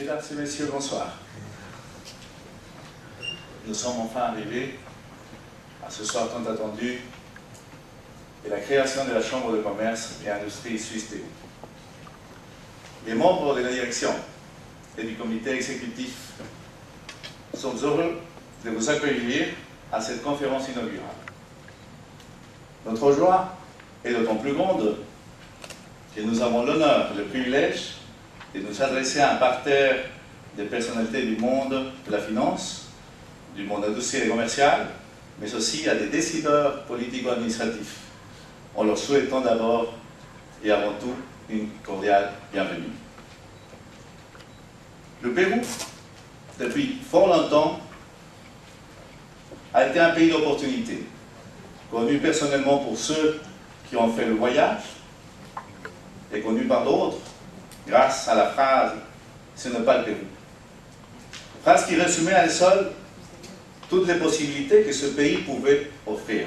Mesdames et messieurs, bonsoir. Nous sommes enfin arrivés à ce soir tant attendu et la création de la Chambre de commerce et industrie suisse Pérou. Les membres de la direction et du comité exécutif sont heureux de vous accueillir à cette conférence inaugurale. Notre joie est d'autant plus grande que nous avons l'honneur et le privilège de nous adresser à un parterre des personnalités du monde de la finance, du monde industriel et commercial, mais aussi à des décideurs politico-administratifs, en leur souhaitant d'abord et avant tout une cordiale bienvenue. Le Pérou, depuis fort longtemps, a été un pays d'opportunités, connu personnellement pour ceux qui ont fait le voyage et connu par d'autres grâce à la phrase « ce n'est pas le Pérou ». Phrase qui résumait à elle seule toutes les possibilités que ce pays pouvait offrir.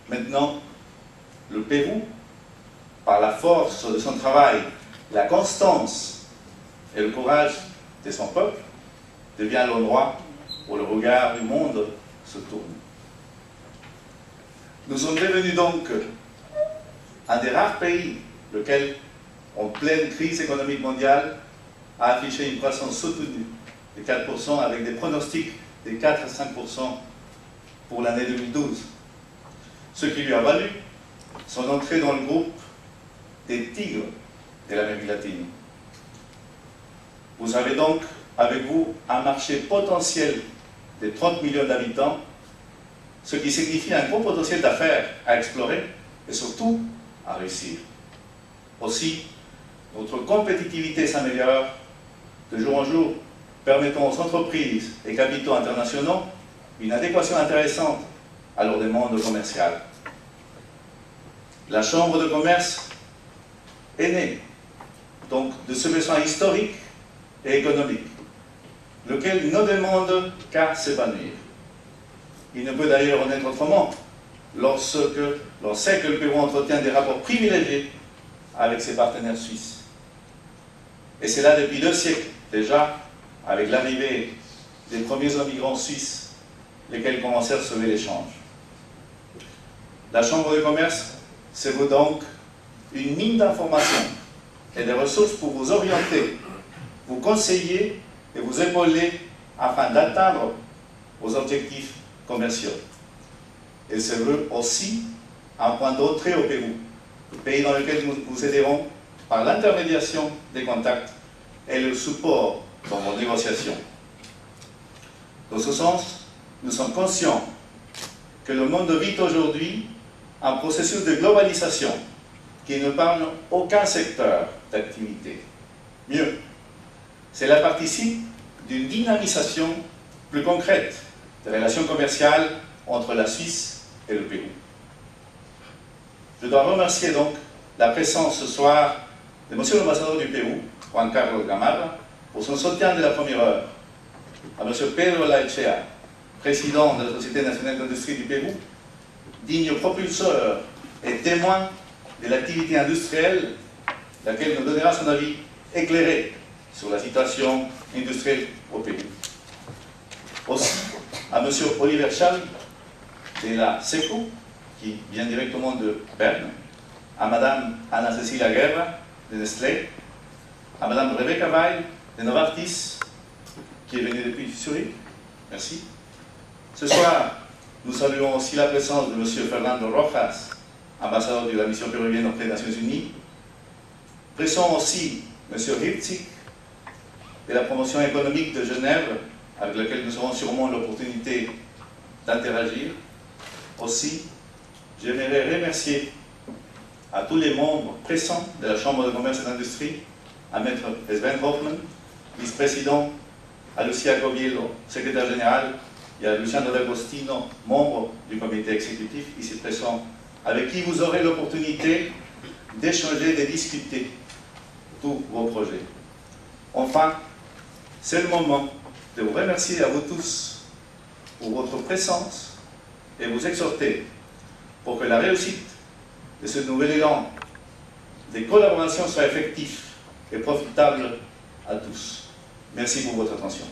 Maintenant, le Pérou, par la force de son travail, la constance et le courage de son peuple, devient l'endroit où le regard du monde se tourne. Nous sommes devenus donc un des rares pays lequel, en pleine crise économique mondiale, a affiché une croissance soutenue de 4% avec des pronostics de 4 à 5% pour l'année 2012, ce qui lui a valu son entrée dans le groupe des tigres de l'Amérique latine. Vous avez donc avec vous un marché potentiel de 30 millions d'habitants, ce qui signifie un gros potentiel d'affaires à explorer et surtout à réussir. Aussi, notre compétitivité s'améliore de jour en jour, permettant aux entreprises et capitaux internationaux une adéquation intéressante à leur demande commerciale. La Chambre de commerce est née donc de ce besoin historique et économique, lequel ne demande qu'à s'épanouir. Il ne peut d'ailleurs en être autrement lorsque l'on sait que le Pérou entretient des rapports privilégiés avec ses partenaires suisses. Et c'est là depuis 2 siècles déjà, avec l'arrivée des premiers immigrants suisses, lesquels commencèrent à sauver l'échange. La Chambre de commerce, c'est donc une mine d'informations et de ressources pour vous orienter, vous conseiller et vous épauler afin d'atteindre vos objectifs commerciaux. Elle se veut aussi un point d'entrée au Pérou, pays dans lequel nous vous aiderons par l'intermédiation des contacts et le support dans vos négociations. Dans ce sens, nous sommes conscients que le monde vit aujourd'hui un processus de globalisation qui ne parle aucun secteur d'activité. Mieux, cela participe d'une dynamisation plus concrète des relations commerciales entre la Suisse et le Pérou. Je dois remercier donc la présence ce soir de Monsieur l'ambassadeur du Pérou, Juan Carlos Gamarra, pour son soutien de la première heure, à M. Pedro Laechea, président de la Société nationale d'industrie du Pérou, digne propulseur et témoin de l'activité industrielle, laquelle nous donnera son avis éclairé sur la situation industrielle au Pérou. Aussi à M. Oliver Schall, de la SECO, qui vient directement de Berne, à Mme Ana Cecilia Guerra, de Nestlé, à Mme Rebecca Weil, de Novartis, qui est venue depuis Zurich. Merci. Ce soir, nous saluons aussi la présence de M. Fernando Rojas, ambassadeur de la mission péruvienne auprès des Nations Unies. Présent aussi M. Hirzik, de la promotion économique de Genève, avec lequel nous aurons sûrement l'opportunité d'interagir. Aussi, j'aimerais remercier à tous les membres présents de la Chambre de commerce et d'industrie, à Maître Sven Hoffman, vice-président, à Lucia Coviello, secrétaire général, et à Luciano D'Agostino, membre du comité exécutif, ici présent, avec qui vous aurez l'opportunité d'échanger, de discuter tous vos projets. Enfin, c'est le moment de vous remercier à vous tous pour votre présence et vous exhorter pour que la réussite de ce nouvel élan des collaborations soit effective et profitable à tous. Merci pour votre attention.